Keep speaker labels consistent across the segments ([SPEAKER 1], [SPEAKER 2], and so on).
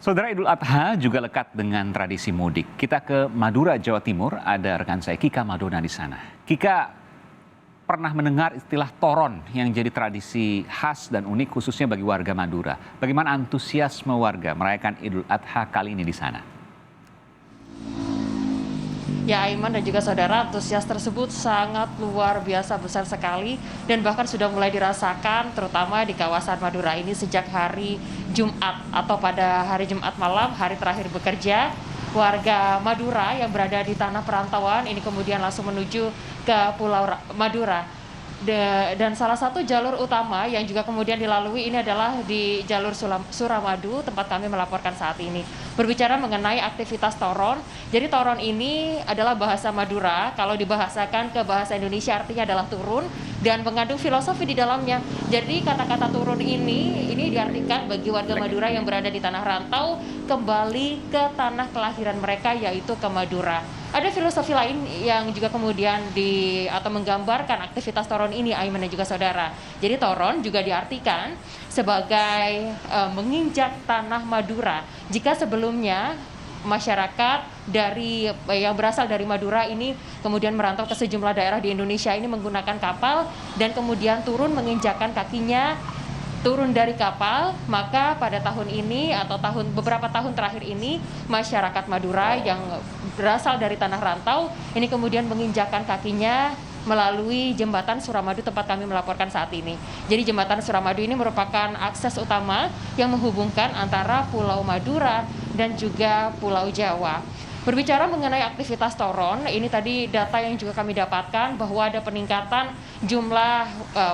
[SPEAKER 1] Saudara, Idul Adha juga lekat dengan tradisi mudik. Kita ke Madura, Jawa Timur, ada rekan saya Kika Madona di sana. Kika pernah mendengar istilah toron yang jadi tradisi khas dan unik khususnya bagi warga Madura. Bagaimana antusiasme warga merayakan Idul Adha kali ini di sana?
[SPEAKER 2] Ya, Aiman dan juga saudara, antusias tersebut sangat luar biasa besar sekali dan bahkan sudah mulai dirasakan terutama di kawasan Madura ini sejak hari Jumat atau pada hari Jumat malam, hari terakhir bekerja. Warga Madura yang berada di tanah perantauan ini kemudian langsung menuju ke Pulau Madura. Dan salah satu jalur utama yang juga kemudian dilalui ini adalah di jalur Suramadu, tempat kami melaporkan saat ini. Berbicara mengenai aktivitas toron, jadi toron ini adalah bahasa Madura, kalau dibahasakan ke bahasa Indonesia artinya adalah turun dan mengandung filosofi di dalamnya. Jadi kata-kata turun ini diartikan bagi warga Madura yang berada di tanah rantau kembali ke tanah kelahiran mereka, yaitu ke Madura. Ada filosofi lain yang juga kemudian atau menggambarkan aktivitas toron ini, Aiman dan juga saudara. Jadi toron juga diartikan sebagai menginjak tanah Madura. Jika sebelumnya masyarakat yang berasal dari Madura ini kemudian merantau ke sejumlah daerah di Indonesia ini menggunakan kapal dan kemudian menginjakkan kakinya turun dari kapal, maka pada tahun ini atau beberapa tahun terakhir ini masyarakat Madura yang berasal dari tanah rantau ini kemudian menginjakkan kakinya melalui jembatan Suramadu tempat kami melaporkan saat ini. Jadi jembatan Suramadu ini merupakan akses utama yang menghubungkan antara Pulau Madura dan juga Pulau Jawa. Berbicara mengenai aktivitas toron, ini tadi data yang juga kami dapatkan bahwa ada peningkatan jumlah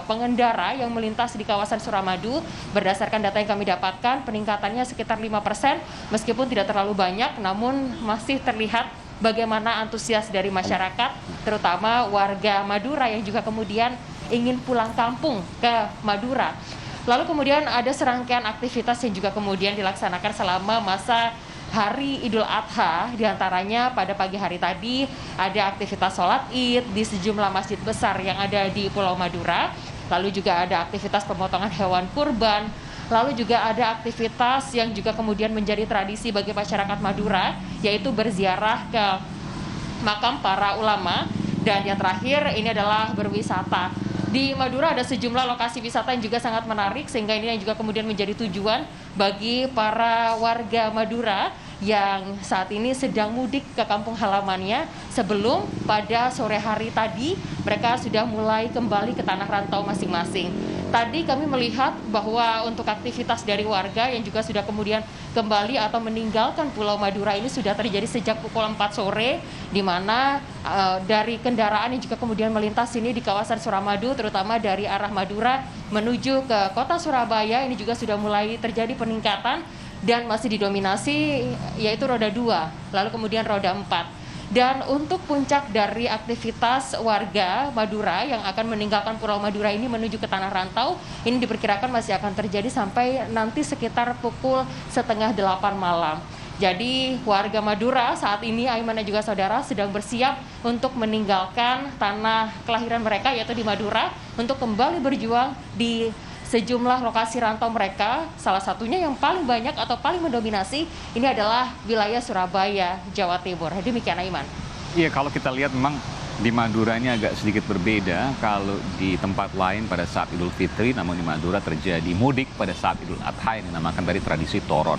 [SPEAKER 2] pengendara yang melintas di kawasan Suramadu. Berdasarkan data yang kami dapatkan, peningkatannya sekitar 5%, meskipun tidak terlalu banyak, namun masih terlihat bagaimana antusias dari masyarakat, terutama warga Madura yang juga kemudian ingin pulang kampung ke Madura. Lalu kemudian ada serangkaian aktivitas yang juga kemudian dilaksanakan selama masa hari Idul Adha, diantaranya pada pagi hari tadi ada aktivitas sholat Id di sejumlah masjid besar yang ada di Pulau Madura, lalu juga ada aktivitas pemotongan hewan kurban, lalu juga ada aktivitas yang juga kemudian menjadi tradisi bagi masyarakat Madura, yaitu berziarah ke makam para ulama, dan yang terakhir ini adalah berwisata. Di Madura ada sejumlah lokasi wisata yang juga sangat menarik, sehingga ini yang juga kemudian menjadi tujuan bagi para warga Madura yang saat ini sedang mudik ke kampung halamannya sebelum pada sore hari tadi mereka sudah mulai kembali ke tanah rantau masing-masing. Tadi kami melihat bahwa untuk aktivitas dari warga yang juga sudah kemudian kembali atau meninggalkan Pulau Madura ini sudah terjadi sejak pukul 4 sore, di mana dari kendaraan yang juga kemudian melintas ini di kawasan Suramadu, terutama dari arah Madura menuju ke kota Surabaya, ini juga sudah mulai terjadi peningkatan dan masih didominasi yaitu roda 2, lalu kemudian roda 4. Dan untuk puncak dari aktivitas warga Madura yang akan meninggalkan Pulau Madura ini menuju ke tanah rantau, ini diperkirakan masih akan terjadi sampai nanti sekitar pukul 7:30 malam. Jadi warga Madura saat ini, Aiman dan juga saudara, sedang bersiap untuk meninggalkan tanah kelahiran mereka yaitu di Madura untuk kembali berjuang di sejumlah lokasi rantau mereka. Salah satunya yang paling banyak atau paling mendominasi ini adalah wilayah Surabaya, Jawa Timur. Demikian, Aiman.
[SPEAKER 1] Iya, kalau kita lihat memang di Madura ini agak sedikit berbeda kalau di tempat lain pada saat Idul Fitri, namun di Madura terjadi mudik pada saat Idul Adha yang dinamakan dari tradisi toron.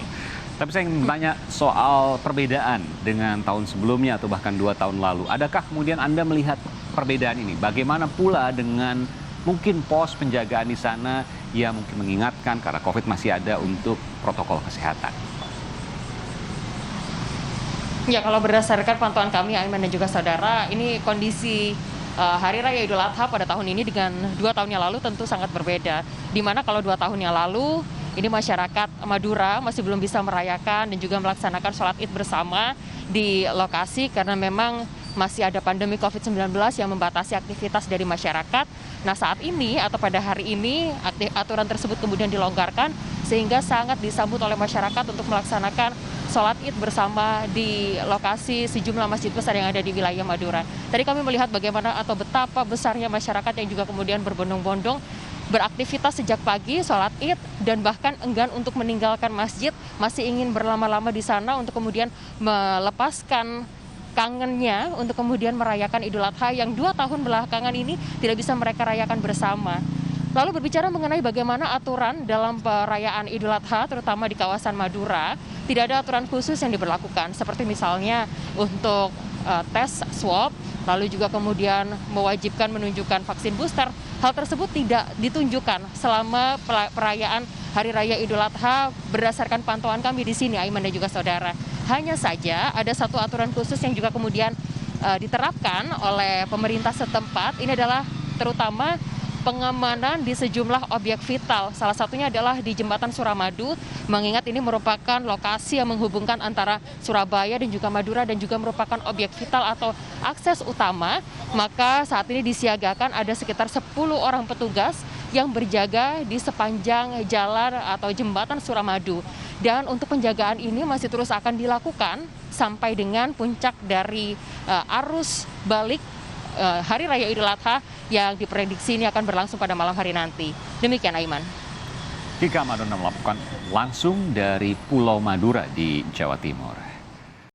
[SPEAKER 1] Tapi saya ingin bertanya soal perbedaan dengan tahun sebelumnya atau bahkan 2 tahun lalu. Adakah kemudian Anda melihat perbedaan ini? Bagaimana pula dengan mungkin pos penjagaan di sana yang mungkin mengingatkan karena COVID masih ada untuk protokol kesehatan?
[SPEAKER 2] Ya, kalau berdasarkan pantauan kami, Aiman dan juga saudara, ini kondisi Hari Raya Idul Adha pada tahun ini dengan 2 tahun yang lalu tentu sangat berbeda. Di mana kalau 2 tahun yang lalu ini masyarakat Madura masih belum bisa merayakan dan juga melaksanakan sholat Id bersama di lokasi karena memang masih ada pandemi COVID-19 yang membatasi aktivitas dari masyarakat. Nah, saat ini atau pada hari ini aturan tersebut kemudian dilonggarkan sehingga sangat disambut oleh masyarakat untuk melaksanakan sholat Id bersama di lokasi sejumlah masjid besar yang ada di wilayah Madura. Tadi kami melihat bagaimana atau betapa besarnya masyarakat yang juga kemudian berbondong-bondong beraktivitas sejak pagi, sholat Id, dan bahkan enggan untuk meninggalkan masjid, masih ingin berlama-lama di sana untuk kemudian melepaskan kangennya untuk kemudian merayakan Idul Adha yang 2 tahun belakangan ini tidak bisa mereka rayakan bersama. Lalu berbicara mengenai bagaimana aturan dalam perayaan Idul Adha, terutama di kawasan Madura, tidak ada aturan khusus yang diberlakukan, seperti misalnya untuk tes swab, lalu juga kemudian mewajibkan menunjukkan vaksin booster. Hal tersebut tidak ditunjukkan selama perayaan Hari Raya Idul Adha berdasarkan pantauan kami di sini, Aiman dan juga saudara. Hanya saja ada satu aturan khusus yang juga kemudian diterapkan oleh pemerintah setempat. Ini adalah terutama pengamanan di sejumlah objek vital. Salah satunya adalah di Jembatan Suramadu, mengingat ini merupakan lokasi yang menghubungkan antara Surabaya dan juga Madura dan juga merupakan objek vital atau akses utama. Maka saat ini disiagakan ada sekitar 10 orang petugas yang berjaga di sepanjang jalan atau Jembatan Suramadu. Dan untuk penjagaan ini masih terus akan dilakukan sampai dengan puncak dari arus balik Hari Raya Idul Adha yang diprediksi ini akan berlangsung pada malam hari nanti. Demikian, Aiman.
[SPEAKER 1] Kika Madonna melaporkan langsung dari Pulau Madura di Jawa Timur.